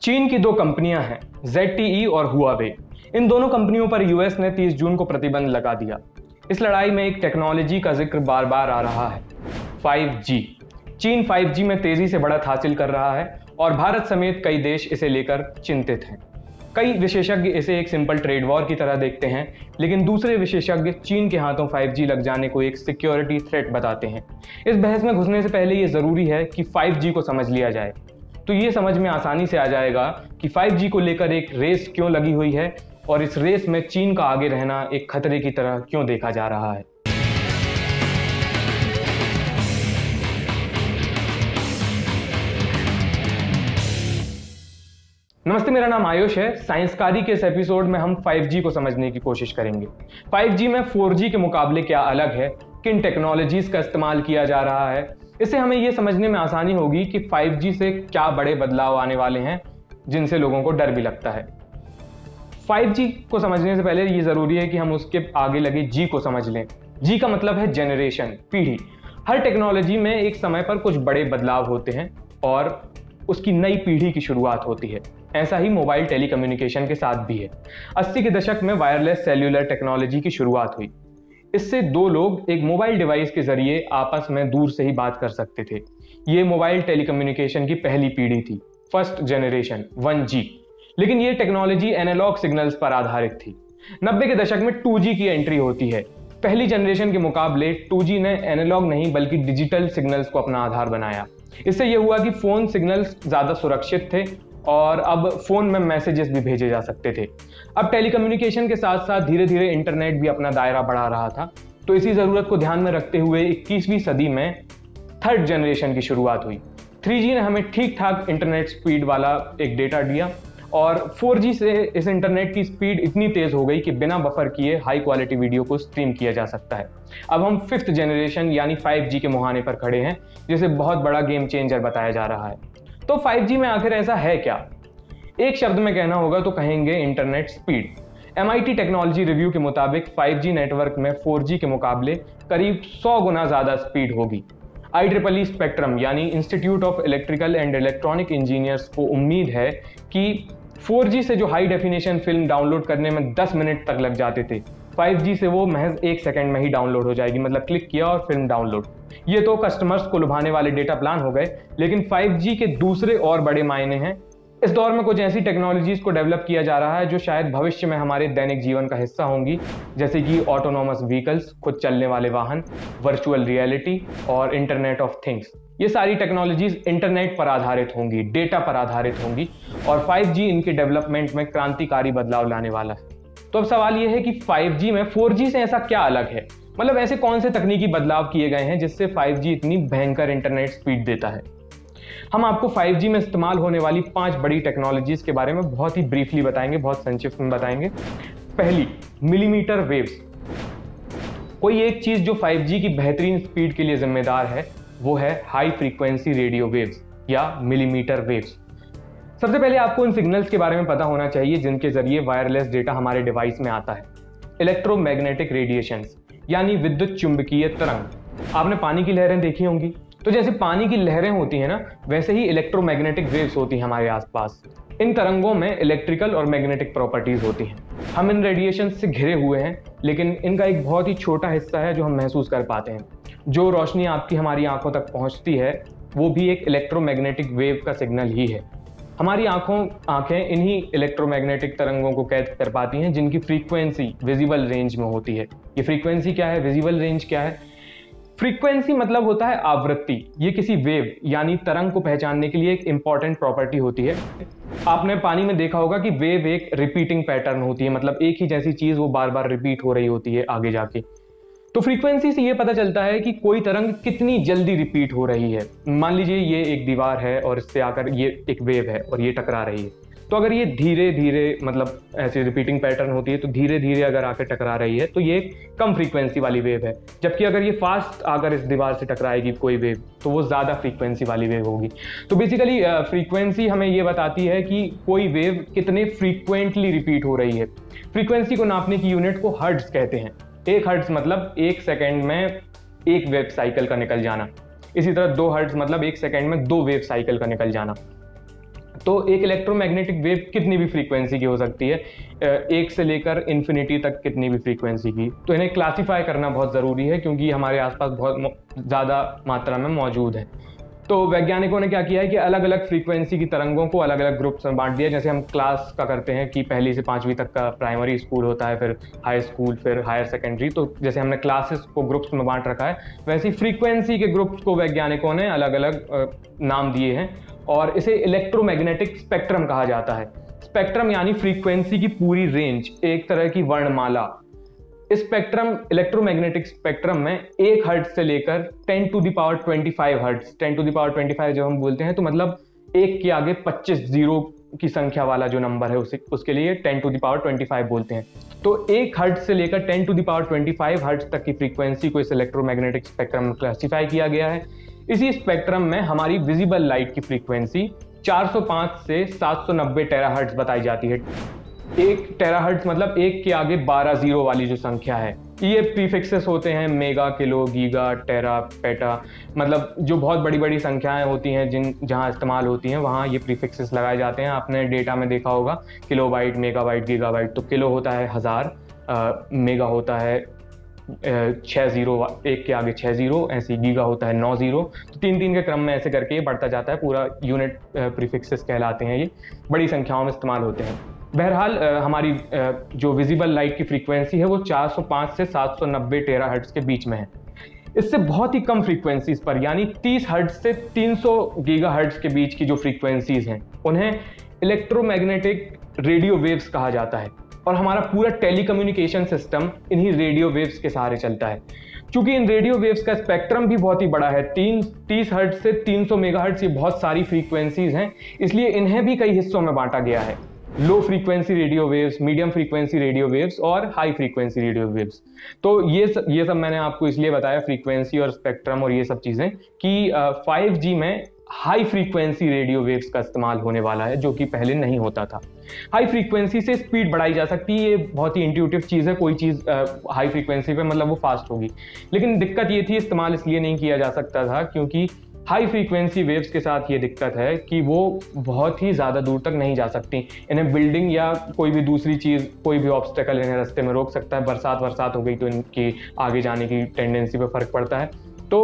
चीन की दो कंपनियां हैं, ZTE और हुआवे। इन दोनों कंपनियों पर यूएस ने 30 जून को प्रतिबंध लगा दिया। इस लड़ाई में एक टेक्नोलॉजी का जिक्र बार बार आ रहा है, 5G। चीन 5G में तेजी से बढ़त हासिल कर रहा है और भारत समेत कई देश इसे लेकर चिंतित हैं। कई विशेषज्ञ इसे एक सिंपल ट्रेड वॉर की तरह देखते हैं, लेकिन दूसरे विशेषज्ञ चीन के हाथों 5G लग जाने को एक सिक्योरिटी थ्रेट बताते हैं। इस बहस में घुसने से पहले ये जरूरी है कि 5G को समझ लिया जाए, तो ये समझ में आसानी से आ जाएगा कि 5G को लेकर एक रेस क्यों लगी हुई है और इस रेस में चीन का आगे रहना एक खतरे की तरह क्यों देखा जा रहा है। नमस्ते, मेरा नाम आयुष है। साइंसकारी के इस एपिसोड में हम 5G को समझने की कोशिश करेंगे। 5G में 4G के मुकाबले क्या अलग है, किन टेक्नोलॉजीज का इस्तेमाल किया जा रहा है, इससे हमें यह समझने में आसानी होगी कि 5G से क्या बड़े बदलाव आने वाले हैं जिनसे लोगों को डर भी लगता है। 5G को समझने से पहले ये जरूरी है कि हम उसके आगे लगे G को समझ लें। G का मतलब है जनरेशन, पीढ़ी। हर टेक्नोलॉजी में एक समय पर कुछ बड़े बदलाव होते हैं और उसकी नई पीढ़ी की शुरुआत होती है। ऐसा ही मोबाइल टेलीकम्युनिकेशन के साथ भी है। 80 के दशक में वायरलेस सेल्यूलर टेक्नोलॉजी की शुरुआत हुई। इससे दो लोग एक मोबाइल डिवाइस के जरिए आपस में दूर से ही बात कर सकते थे। ये मोबाइल टेलीकम्युनिकेशन की पहली पीढ़ी थी, फर्स्ट जनरेशन 1G। लेकिन ये टेक्नोलॉजी एनालॉग सिग्नल्स पर आधारित थी। 90 के दशक में 2G की एंट्री होती है। पहली जनरेशन के मुकाबले 2G ने एनालॉग नहीं बल्कि डिजिटल सिग्नल्स को अपना आधार बनाया। इससे यह हुआ कि फोन सिग्नल्स ज्यादा सुरक्षित थे और अब फोन में मैसेजेस भी भेजे जा सकते थे। अब टेलीकम्युनिकेशन के साथ साथ धीरे धीरे इंटरनेट भी अपना दायरा बढ़ा रहा था। तो इसी जरूरत को ध्यान में रखते हुए 21वीं सदी में थर्ड जनरेशन की शुरुआत हुई। 3G ने हमें ठीक ठाक इंटरनेट स्पीड वाला एक डेटा दिया और 4G से इस इंटरनेट की स्पीड इतनी तेज हो गई कि बिना बफर किए हाई क्वालिटी वीडियो को स्ट्रीम किया जा सकता है। अब हम 5th जनरेशन यानी 5G के मुहाने पर खड़े हैं, जिसे बहुत बड़ा गेम चेंजर बताया जा रहा है। तो 5G में आखिर ऐसा है क्या? एक शब्द में कहना होगा तो कहेंगे internet speed. MIT technology review के मुताबिक 5G नेटवर्क में 4G के मुकाबले करीब 100 गुना ज्यादा स्पीड होगी। IEEE स्पेक्ट्रम यानी institute of electrical and electronic engineers को उम्मीद है कि 4G से जो हाई डेफिनेशन फिल्म डाउनलोड करने में 10 मिनट तक लग जाते थे, 5G से वो महज 1 सेकंड में ही डाउनलोड हो जाएगी। मतलब क्लिक किया और फिल्म डाउनलोड। ये तो कस्टमर्स को लुभाने वाले डेटा प्लान हो गए, लेकिन 5G के दूसरे और बड़े मायने हैं। इस दौर में कुछ ऐसी टेक्नोलॉजीज को डेवलप किया जा रहा है जो शायद भविष्य में हमारे दैनिक जीवन का हिस्सा होंगी, जैसे कि ऑटोनोमस व्हीकल्स, खुद चलने वाले वाहन, वर्चुअल रियलिटी और इंटरनेट ऑफ थिंग्स। ये सारी टेक्नोलॉजीज इंटरनेट पर आधारित होंगी, डेटा पर आधारित होंगी और 5G इनके डेवलपमेंट में क्रांतिकारी बदलाव लाने वाला है। तो अब सवाल यह है कि 5G में 4G से ऐसा क्या अलग है? मतलब ऐसे कौन से तकनीकी बदलाव किए गए हैं जिससे 5G इतनी भयंकर इंटरनेट स्पीड देता है? हम आपको 5G में इस्तेमाल होने वाली 5 बड़ी टेक्नोलॉजीज के बारे में बहुत ही ब्रीफली बताएंगे, बहुत संक्षिप्त में बताएंगे। पहली, मिलीमीटर वेव्स। कोई एक चीज जो 5G की बेहतरीन स्पीड के लिए जिम्मेदार है वो है हाई फ्रीक्वेंसी रेडियो वेव्स या मिलीमीटर वेव्स। सबसे पहले आपको इन सिग्नल्स के बारे में पता होना चाहिए जिनके जरिए वायरलेस डेटा हमारे डिवाइस में आता है। इलेक्ट्रोमैग्नेटिक रेडिएशंस यानी विद्युत चुंबकीय तरंग। आपने पानी की लहरें देखी होंगी, तो जैसे पानी की लहरें होती हैं ना, वैसे ही इलेक्ट्रोमैग्नेटिक वेव्स होती हैं हमारे आसपास। इन तरंगों में इलेक्ट्रिकल और मैग्नेटिक प्रॉपर्टीज होती हैं। हम इन रेडिएशन से घिरे हुए हैं, लेकिन इनका एक बहुत ही छोटा हिस्सा है जो हम महसूस कर पाते हैं। जो रोशनी आपकी हमारी आंखों तक पहुंचती है वो भी एक इलेक्ट्रोमैग्नेटिक वेव का सिग्नल ही है। हमारी आंखें इन्हीं इलेक्ट्रोमैग्नेटिक तरंगों को कैद कर पाती हैं जिनकी फ्रीक्वेंसी विजिबल रेंज में होती है। ये फ्रीक्वेंसी क्या है, विजिबल रेंज क्या है? फ्रीक्वेंसी मतलब होता है आवृत्ति। ये किसी वेव यानी तरंग को पहचानने के लिए एक इंपॉर्टेंट प्रॉपर्टी होती है। आपने पानी में देखा होगा कि वेव एक रिपीटिंग पैटर्न होती है, मतलब एक ही जैसी चीज वो बार बार रिपीट हो रही होती है आगे जाके। तो फ्रीक्वेंसी से ये पता चलता है कि कोई तरंग कितनी जल्दी रिपीट हो रही है। मान लीजिए ये एक दीवार है और इससे आकर ये एक वेव है और ये टकरा रही है, तो अगर ये धीरे धीरे, मतलब ऐसी रिपीटिंग पैटर्न होती है, तो धीरे धीरे अगर आकर टकरा रही है तो ये कम फ्रीक्वेंसी वाली वेव है। जबकि अगर ये फास्ट आकर इस दीवार से टकराएगी कोई वेव, तो वो ज़्यादा फ्रीक्वेंसी वाली वेव होगी। तो बेसिकली फ्रीक्वेंसी हमें ये बताती है कि कोई वेव कितने फ्रीक्वेंटली रिपीट हो रही है। फ्रीक्वेंसी को नापने की यूनिट को हर्ट्ज कहते हैं। 1 हर्ट्ज मतलब 1 सेकेंड में 1 वेव साइकिल का निकल जाना। इसी तरह 2 हर्ट्ज मतलब 1 सेकेंड में 2 वेव साइकिल का निकल जाना। तो एक इलेक्ट्रोमैग्नेटिक वेव कितनी भी फ्रीक्वेंसी की हो सकती है, 1 से लेकर इन्फिनिटी तक कितनी भी फ्रीक्वेंसी की। तो इन्हें क्लासिफाई करना बहुत ज़रूरी है क्योंकि हमारे आसपास बहुत ज़्यादा मात्रा में मौजूद है। तो वैज्ञानिकों ने क्या किया है कि अलग अलग फ्रीक्वेंसी की तरंगों को अलग अलग ग्रुप्स में बांट दिया। जैसे हम क्लास का करते हैं कि 1ली से 5वीं तक का प्राइमरी स्कूल होता है, फिर हाई स्कूल, फिर हायर सेकेंडरी। तो जैसे हमने क्लासेस को ग्रुप्स में बांट रखा है, वैसे ही फ्रीक्वेंसी के ग्रुप्स को वैज्ञानिकों ने अलग अलग नाम दिए हैं और इसे इलेक्ट्रोमैग्नेटिक स्पेक्ट्रम कहा जाता है। स्पेक्ट्रम यानी फ्रीक्वेंसी की पूरी रेंज, एक तरह की वर्णमाला। इस स्पेक्ट्रम, इलेक्ट्रोमैग्नेटिक स्पेक्ट्रम में 1 हर्ट्ज से लेकर 10 to the power 25 hertz, 10 to the power 25 जब हम बोलते हैं तो मतलब 1 के आगे 25 जीरो की संख्या वाला जो नंबर है उसके लिए 10 टू द पावर 25 बोलते हैं। तो 1 हर्ट्ज से लेकर 10 टू द पावर 25 हर्ट्ज तक की फ्रीक्वेंसी को इस इलेक्ट्रोमैग्नेटिक स्पेक्ट्रम में क्लासिफाई किया गया है। इसी स्पेक्ट्रम में हमारी विजिबल लाइट की फ्रीक्वेंसी 405 से 790 टेराहर्ट्ज बताई जाती है। 1 टेराहर्ट्ज मतलब 1 के आगे 12 जीरो वाली जो संख्या है। ये प्रीफिक्सेस होते हैं मेगा, किलो, गीगा, टेरा, पेटा, मतलब जो बहुत बड़ी बड़ी संख्याएं होती हैं जहां इस्तेमाल होती हैं वहां ये प्रीफिक्सेस लगाए जाते हैं। आपने डेटा में देखा होगा किलोबाइट, मेगाबाइट, गीगाबाइट। तो किलो होता है 1000, मेगा होता है 6 जीरो, 1 के आगे 6 जीरो, ऐसे गीगा होता है 9 जीरो। तो 3-3 के क्रम में ऐसे करके ये बढ़ता जाता है। पूरा यूनिट प्रीफिक्सेस कहलाते हैं। ये बड़ी संख्याओं में इस्तेमाल होते हैं। बहरहाल हमारी जो विजिबल लाइट की फ्रीक्वेंसी है वो 405 से 790 टेराहर्ट्ज के बीच में है। इससे बहुत ही कम फ्रीक्वेंसीज पर यानी 30 हर्ट्ज से 300 गीगाहर्ट्ज के बीच की जो फ्रीक्वेंसीज हैं उन्हें इलेक्ट्रोमैग्नेटिक रेडियो वेव्स कहा जाता है। और हमारा पूरा टेलीकम्युनिकेशन सिस्टम इन्हीं रेडियो वेव्स के सहारे चलता है। चूंकि इन रेडियो वेव्स का स्पेक्ट्रम भी बहुत ही बड़ा है, 30 हर्ट्ज से 300 मेगाहर्ट्ज, ये बहुत सारी फ्रीक्वेंसीज हैं, इसलिए इन्हें भी कई हिस्सों में बांटा गया है। Low frequency radio waves, medium frequency radio waves और हाई फ्रीक्वेंसी रेडियो वेव्स। तो ये सब मैंने आपको इसलिए बताया, फ्रीक्वेंसी और स्पेक्ट्रम और ये सब चीजें, कि 5G में हाई फ्रीक्वेंसी रेडियो वेव्स का इस्तेमाल होने वाला है, जो कि पहले नहीं होता था। हाई फ्रीक्वेंसी से स्पीड बढ़ाई जा सकती है, ये बहुत ही इंट्यूटिव चीज़ है। कोई चीज़ हाई फ्रीक्वेंसी पे मतलब वो फास्ट होगी, लेकिन दिक्कत ये थी, इस्तेमाल इसलिए नहीं किया जा सकता था क्योंकि हाई फ्रीक्वेंसी वेव्स के साथ ये दिक्कत है कि वो बहुत ही ज़्यादा दूर तक नहीं जा सकती। इन्हें बिल्डिंग या कोई भी दूसरी चीज़, कोई भी ऑब्स्टेकल इन्हें रास्ते में रोक सकता है। बरसात हो गई तो इनकी आगे जाने की टेंडेंसी पे फर्क पड़ता है। तो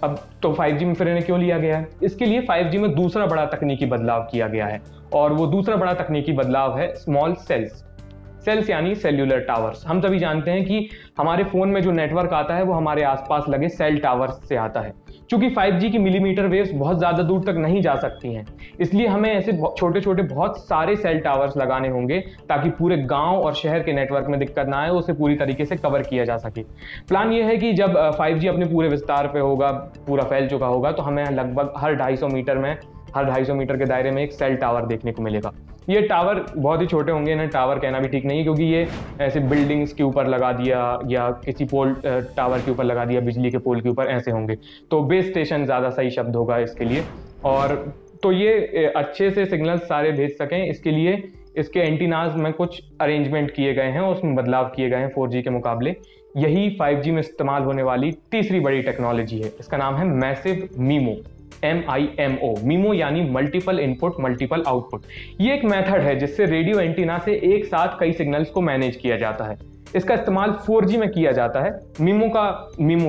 अब तो 5G में फिर इन्हें क्यों लिया गया है? इसके लिए 5G में दूसरा बड़ा तकनीकी बदलाव किया गया है, और वो दूसरा बड़ा तकनीकी बदलाव है स्मॉल सेल्स यानी सेल्यूलर टावर्स। हम सभी जानते हैं कि हमारे फ़ोन में जो नेटवर्क आता है वो हमारे आसपास लगे सेल टावर्स से आता है। चूंकि 5G की मिलीमीटर वेव्स बहुत ज़्यादा दूर तक नहीं जा सकती हैं, इसलिए हमें ऐसे छोटे छोटे बहुत सारे सेल टावर्स लगाने होंगे ताकि पूरे गांव और शहर के नेटवर्क में दिक्कत ना आए, उसे पूरी तरीके से कवर किया जा सके। प्लान ये है कि जब 5G अपने पूरे विस्तार पे होगा, पूरा फैल चुका होगा, तो हमें लगभग हर 250 मीटर के दायरे में एक सेल टावर देखने को मिलेगा। ये टावर बहुत ही छोटे होंगे, इन्हें टावर कहना भी ठीक नहीं है क्योंकि ये ऐसे बिल्डिंग्स के ऊपर लगा दिया या किसी पोल टावर के ऊपर लगा दिया, बिजली के पोल के ऊपर, ऐसे होंगे। तो बेस स्टेशन ज़्यादा सही शब्द होगा इसके लिए। और तो ये अच्छे से सिग्नल्स सारे भेज सकें, इसके लिए इसके एंटीनाज में कुछ अरेंजमेंट किए गए हैं, उसमें बदलाव किए गए हैं 4G के मुकाबले। यही 5G में इस्तेमाल होने वाली तीसरी बड़ी टेक्नोलॉजी है। इसका नाम है मैसिव मीमो, MIMO। मीमो यानी मल्टीपल इनपुट मल्टीपल आउटपुट। ये एक मेथड है जिससे रेडियो एंटीना से एक साथ कई सिग्नल्स को मैनेज किया जाता है। इसका इस्तेमाल 4G में किया जाता है। मीमो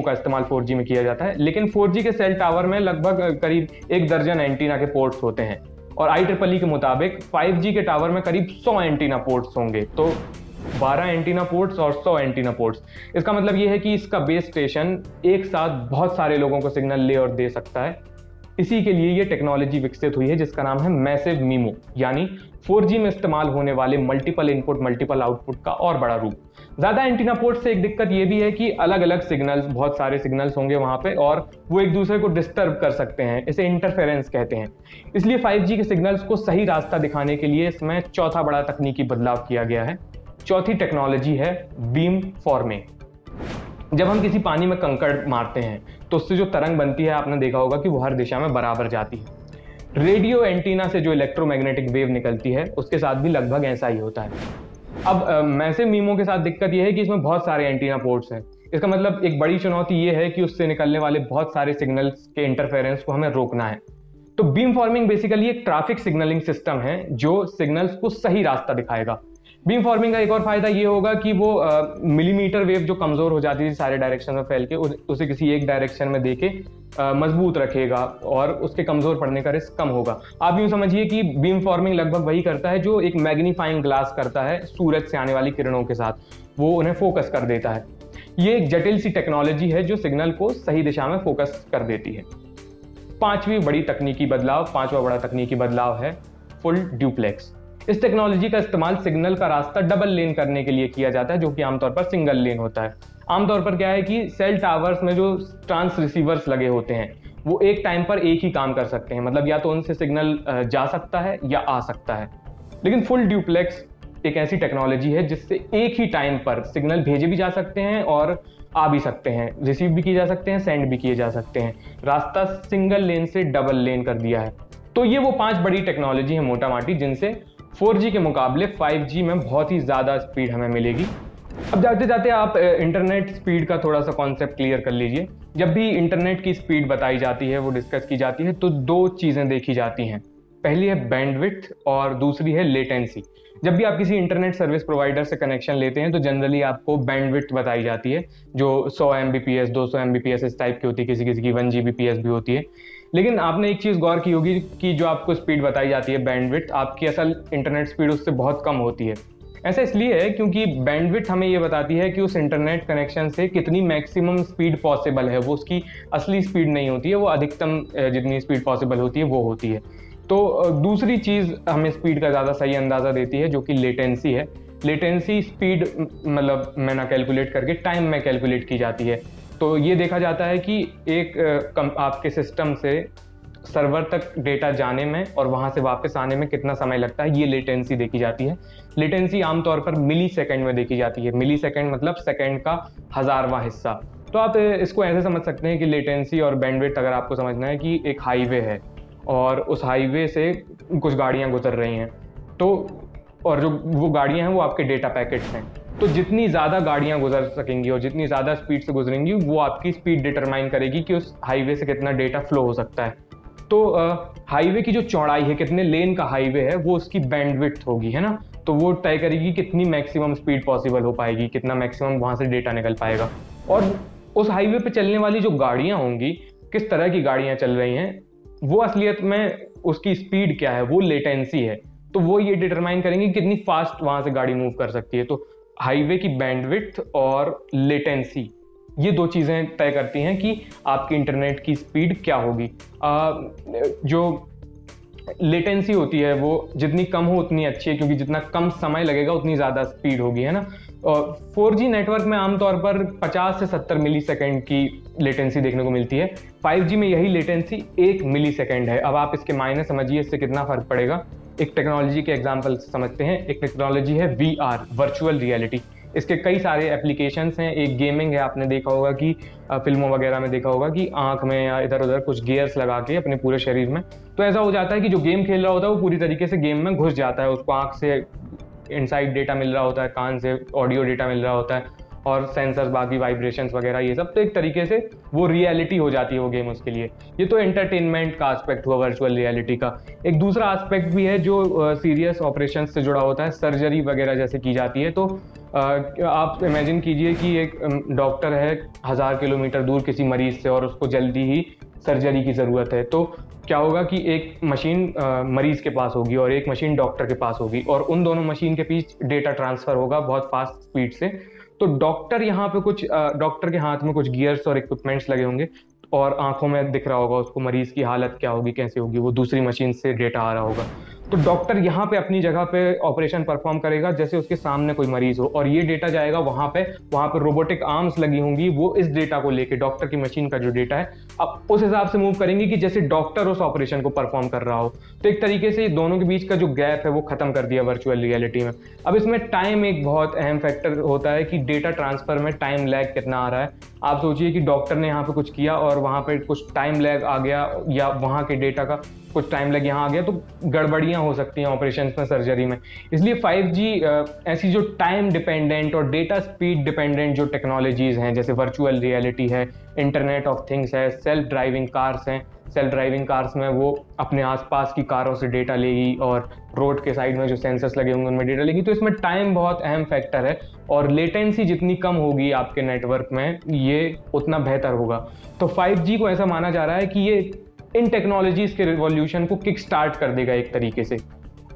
का इस्तेमाल 4G में किया जाता है, लेकिन 4G के सेल टावर में लगभग करीब 1 दर्जन एंटीना के पोर्ट्स होते हैं, और IEEE के मुताबिक 5G के टावर में करीब 100 एंटीना पोर्ट्स होंगे। तो 12 एंटीना पोर्ट्स और 100 एंटीना पोर्ट्स, इसका मतलब ये है कि इसका बेस स्टेशन एक साथ बहुत सारे लोगों को सिग्नल ले और दे सकता है। इसी के लिए ये टेक्नोलॉजी विकसित हुई है जिसका नाम है मैसिव मीमो, यानी 4G में इस्तेमाल होने वाले मल्टीपल इनपुट मल्टीपल आउटपुट का और बड़ा रूप। ज़्यादा एंटीना पोर्ट से एक दिक्कत ये भी है कि अलग अलग सिग्नल्स, बहुत सारे सिग्नल्स होंगे वहाँ पे, और वो एक दूसरे को डिस्टर्ब कर सकते हैं, इसे इंटरफेरेंस कहते हैं। इसलिए 5G के सिग्नल्स को सही रास्ता दिखाने के लिए इसमें चौथा बड़ा तकनीकी बदलाव किया गया है। चौथी टेक्नोलॉजी है बीम फॉर्मिंग। जब हम किसी पानी में कंकड़ मारते हैं तो उससे जो तरंग बनती है, आपने देखा होगा कि वो हर दिशा में बराबर जाती है। रेडियो एंटीना से जो इलेक्ट्रोमैग्नेटिक वेव निकलती है उसके साथ भी लगभग ऐसा ही होता है। अब मैसिव मीमो के साथ दिक्कत यह है कि इसमें बहुत सारे एंटीना पोर्ट्स हैं। इसका मतलब एक बड़ी चुनौती ये है कि उससे निकलने वाले बहुत सारे सिग्नल्स के इंटरफेरेंस को हमें रोकना है। तो तो बीम फॉर्मिंग बेसिकली एक ट्रैफिक सिग्नलिंग सिस्टम है जो सिग्नल्स को सही रास्ता दिखाएगा। बीम फॉर्मिंग का एक और फायदा ये होगा कि वो मिलीमीटर वेव जो कमजोर हो जाती थी सारे डायरेक्शन में फैल के, उसे किसी एक डायरेक्शन में देके मजबूत रखेगा और उसके कमजोर पड़ने का रिस्क कम होगा। आप यूं समझिए कि बीम फॉर्मिंग लगभग वही करता है जो एक मैग्नीफाइंग ग्लास करता है सूरज से आने वाली किरणों के साथ, वो उन्हें फोकस कर देता है। ये एक जटिल सी टेक्नोलॉजी है जो सिग्नल को सही दिशा में फोकस कर देती है। पांचवा बड़ा तकनीकी बदलाव है फुल ड्यूप्लेक्स। इस टेक्नोलॉजी का इस्तेमाल सिग्नल का रास्ता डबल लेन करने के लिए किया जाता है, जो कि आमतौर पर सिंगल लेन होता है। आमतौर पर क्या है कि सेल टावर्स में जो ट्रांस रिसीवर्स लगे होते हैं वो एक टाइम पर एक ही काम कर सकते हैं, मतलब या तो उनसे सिग्नल जा सकता है या आ सकता है। लेकिन फुल ड्यूप्लेक्स एक ऐसी टेक्नोलॉजी है जिससे एक ही टाइम पर सिग्नल भेजे भी जा सकते हैं और आ भी सकते हैं, रिसीव भी किए जा सकते हैं, सेंड भी किए जा सकते हैं। रास्ता सिंगल लेन से डबल लेन कर दिया है। तो ये वो 5 बड़ी टेक्नोलॉजी है मोटा माटी जिनसे 4G के मुकाबले 5G में बहुत ही ज़्यादा स्पीड हमें मिलेगी। अब जाते जाते आप इंटरनेट स्पीड का थोड़ा सा कॉन्सेप्ट क्लियर कर लीजिए। जब भी इंटरनेट की स्पीड बताई जाती है, वो डिस्कस की जाती है, तो 2 चीज़ें देखी जाती हैं। पहली है बैंडविड्थ और दूसरी है लेटेंसी। जब भी आप किसी इंटरनेट सर्विस प्रोवाइडर से कनेक्शन लेते हैं तो जनरली आपको बैंडविड्थ बताई जाती है, जो 100 Mbps 200 Mbps इस टाइप की होती है, किसी किसी की 1 Gbps भी होती है। लेकिन आपने एक चीज़ गौर की होगी कि जो आपको स्पीड बताई जाती है बैंडविड्थ, आपकी असल इंटरनेट स्पीड उससे बहुत कम होती है। ऐसा इसलिए है क्योंकि बैंडविड्थ हमें ये बताती है कि उस इंटरनेट कनेक्शन से कितनी मैक्सिमम स्पीड पॉसिबल है, वो उसकी असली स्पीड नहीं होती है, वो अधिकतम जितनी स्पीड पॉसिबल होती है वो होती है। तो दूसरी चीज़ हमें स्पीड का ज़्यादा सही अंदाज़ा देती है जो कि लेटेंसी है। लेटेंसी स्पीड मतलब मैं ना कैलकुलेट करके टाइम में कैलकुलेट की जाती है। तो ये देखा जाता है कि एक आपके सिस्टम से सर्वर तक डेटा जाने में और वहाँ से वापस आने में कितना समय लगता है, ये लेटेंसी देखी जाती है। लेटेंसी आमतौर पर मिली सेकेंड में देखी जाती है। मिली सेकेंड मतलब सेकेंड का 1000वां हिस्सा। तो आप इसको ऐसे समझ सकते हैं कि लेटेंसी और बैंडविड्थ अगर आपको समझना है कि एक हाईवे है और उस हाईवे से कुछ गाड़ियाँ गुजर रही हैं, तो और जो वो गाड़ियाँ हैं वो आपके डेटा पैकेट्स हैं। तो जितनी ज़्यादा गाड़ियाँ गुजर सकेंगी और जितनी ज़्यादा स्पीड से गुजरेंगी वो आपकी स्पीड डिटरमाइन करेगी कि उस हाईवे से कितना डेटा फ्लो हो सकता है। तो हाईवे की जो चौड़ाई है, कितने लेन का हाईवे है, वो उसकी बैंडविड्थ होगी, है ना। तो वो तय करेगी कितनी मैक्सिमम स्पीड पॉसिबल हो पाएगी, कितना मैक्सिमम वहाँ से डेटा निकल पाएगा। और उस हाईवे पे चलने वाली जो गाड़ियाँ होंगी, किस तरह की गाड़ियाँ चल रही हैं, वो असलियत में उसकी स्पीड क्या है, वो लेटेंसी है। तो वो ये डिटरमाइन करेंगे कितनी फास्ट वहाँ से गाड़ी मूव कर सकती है। तो हाईवे की बैंडविड्थ और लेटेंसी, ये 2 चीज़ें तय करती हैं कि आपकी इंटरनेट की स्पीड क्या होगी। जो लेटेंसी होती है वो जितनी कम हो उतनी अच्छी है, क्योंकि जितना कम समय लगेगा उतनी ज़्यादा स्पीड होगी, है ना। और 4G नेटवर्क में आमतौर पर 50 से 70 मिली सेकेंड की लेटेंसी देखने को मिलती है। 5G में यही लेटेंसी 1 मिली सेकेंड है। अब आप इसके मायने समझिए इससे कितना फ़र्क पड़ेगा। एक टेक्नोलॉजी के एग्जाम्पल समझते हैं। एक टेक्नोलॉजी है VR, वर्चुअल रियलिटी। इसके कई सारे एप्लीकेशंस हैं। एक गेमिंग है, आपने देखा होगा कि फिल्मों वगैरह में देखा होगा कि आंख में या इधर उधर कुछ गियर्स लगा के अपने पूरे शरीर में, तो ऐसा हो जाता है कि जो गेम खेल रहा होता है वो पूरी तरीके से गेम में घुस जाता है। उसको आंख से इनसाइड डेटा मिल रहा होता है, कान से ऑडियो डेटा मिल रहा होता है और सेंसर्स, बाकी वाइब्रेशंस वगैरह ये सब। तो एक तरीके से वो रियलिटी हो जाती है वो गेम उसके लिए। ये तो एंटरटेनमेंट का एस्पेक्ट हुआ वर्चुअल रियलिटी का। एक दूसरा एस्पेक्ट भी है जो सीरियस ऑपरेशन से जुड़ा होता है, सर्जरी वगैरह जैसे की जाती है। तो आप इमेजिन कीजिए कि एक डॉक्टर है 1000 किलोमीटर दूर किसी मरीज से और उसको जल्दी ही सर्जरी की ज़रूरत है। तो क्या होगा कि एक मशीन मरीज के पास होगी और एक मशीन डॉक्टर के पास होगी, और उन दोनों मशीन के बीच डेटा ट्रांसफ़र होगा बहुत फास्ट स्पीड से। तो डॉक्टर यहाँ पे डॉक्टर के हाथ में कुछ गियर्स और इक्विपमेंट्स लगे होंगे और आंखों में दिख रहा होगा उसको मरीज की हालत क्या होगी, कैसे होगी, वो दूसरी मशीन से डेटा आ रहा होगा। तो डॉक्टर यहाँ पे अपनी जगह पे ऑपरेशन परफॉर्म करेगा जैसे उसके सामने कोई मरीज हो, और ये डेटा जाएगा वहाँ पे रोबोटिक आर्म्स लगी होंगी, वो इस डेटा को लेके डॉक्टर की मशीन का जो डेटा है अब उस हिसाब से मूव करेंगी कि जैसे डॉक्टर उस ऑपरेशन को परफॉर्म कर रहा हो। तो एक तरीके से दोनों के बीच का जो गैप है वो खत्म कर दिया वर्चुअल रियलिटी में। अब इसमें टाइम एक बहुत अहम फैक्टर होता है कि डेटा ट्रांसफर में टाइम लैग कितना आ रहा है। आप सोचिए कि डॉक्टर ने यहाँ पे कुछ किया और वहाँ पे कुछ टाइम लैग आ गया, या वहाँ के डेटा का कुछ टाइम लग यहाँ आ गया तो गड़बड़ियाँ हो सकती हैं ऑपरेशंस में, सर्जरी में। इसलिए 5G ऐसी जो टाइम डिपेंडेंट और डेटा स्पीड डिपेंडेंट जो टेक्नोलॉजीज़ हैं, जैसे वर्चुअल रियलिटी है, इंटरनेट ऑफ थिंग्स है, सेल्फ ड्राइविंग कार्स हैं। सेल्फ ड्राइविंग कार्स में वो अपने आसपास की कारों से डेटा लेगी और रोड के साइड में जो सेंसर्स लगे होंगे उनमें डेटा लेगी। तो इसमें टाइम बहुत अहम फैक्टर है और लेटेंसी जितनी कम होगी आपके नेटवर्क में, ये उतना बेहतर होगा। तो 5G को ऐसा माना जा रहा है कि ये इन टेक्नोलॉजीज़ के रिवॉल्यूशन को किक स्टार्ट कर देगा एक तरीके से।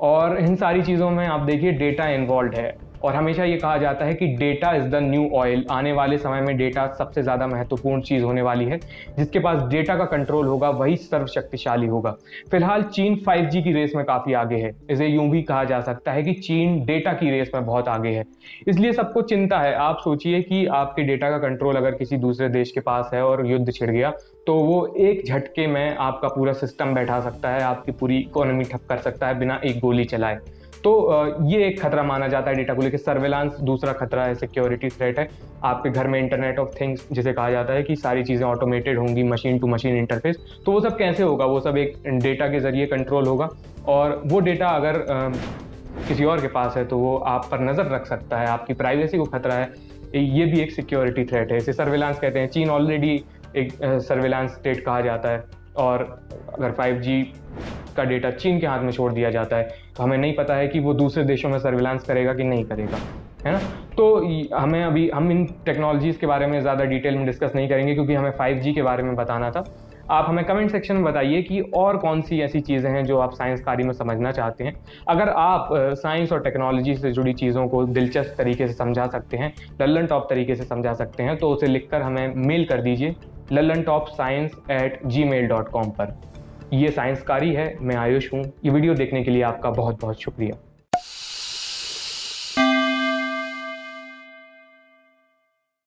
और इन सारी चीज़ों में आप देखिए डेटा इन्वॉल्व है और हमेशा ये कहा जाता है कि data is the new oil. आने वाले समय में डेटा सबसे ज़्यादा महत्वपूर्ण चीज़ होने वाली है। जिसके पास डेटा का कंट्रोल होगा वही सर्वशक्तिशाली होगा। फिलहाल चीन 5G की रेस में काफ़ी आगे है। इसे यूं भी कहा जा सकता है कि चीन डेटा की रेस में बहुत आगे है, इसलिए सबको चिंता है। आप सोचिए कि आपके डेटा का कंट्रोल अगर किसी दूसरे देश के पास है और युद्ध छिड़ गया तो वो एक झटके में आपका पूरा सिस्टम बैठा सकता है, आपकी पूरी इकोनॉमी ठप कर सकता है बिना एक गोली चलाए। तो ये एक खतरा माना जाता है डेटा को लेकर। सर्वेलांस दूसरा खतरा है, सिक्योरिटी थ्रेट है। आपके घर में इंटरनेट ऑफ थिंग्स जिसे कहा जाता है कि सारी चीज़ें ऑटोमेटेड होंगी, मशीन टू मशीन इंटरफेस, तो वो सब कैसे होगा? वो सब एक डेटा के जरिए कंट्रोल होगा और वो डेटा अगर किसी और के पास है तो वो आप पर नज़र रख सकता है, आपकी प्राइवेसी को खतरा है। ये भी एक सिक्योरिटी थ्रेट है, इसे सर्वेलांस कहते हैं। चीन ऑलरेडी एक सर्वेलांस स्टेट कहा जाता है और अगर 5G का डेटा चीन के हाथ में छोड़ दिया जाता है तो हमें नहीं पता है कि वो दूसरे देशों में सर्विलांस करेगा कि नहीं करेगा, है ना। तो हम इन टेक्नोलॉजीज़ के बारे में ज़्यादा डिटेल में डिस्कस नहीं करेंगे क्योंकि हमें 5G के बारे में बताना था। आप हमें कमेंट सेक्शन में बताइए कि और कौन सी ऐसी चीज़ें हैं जो आप साइंसकारी में समझना चाहते हैं। अगर आप साइंस और टेक्नोलॉजी से जुड़ी चीज़ों को दिलचस्प तरीके से समझा सकते हैं, लल्लन टॉप तरीके से समझा सकते हैं, तो उसे लिखकर हमें मेल कर दीजिए lallantopscience@gmail.com पर। ये साइंसकारी है, मैं आयुष हूँ। ये वीडियो देखने के लिए आपका बहुत बहुत शुक्रिया।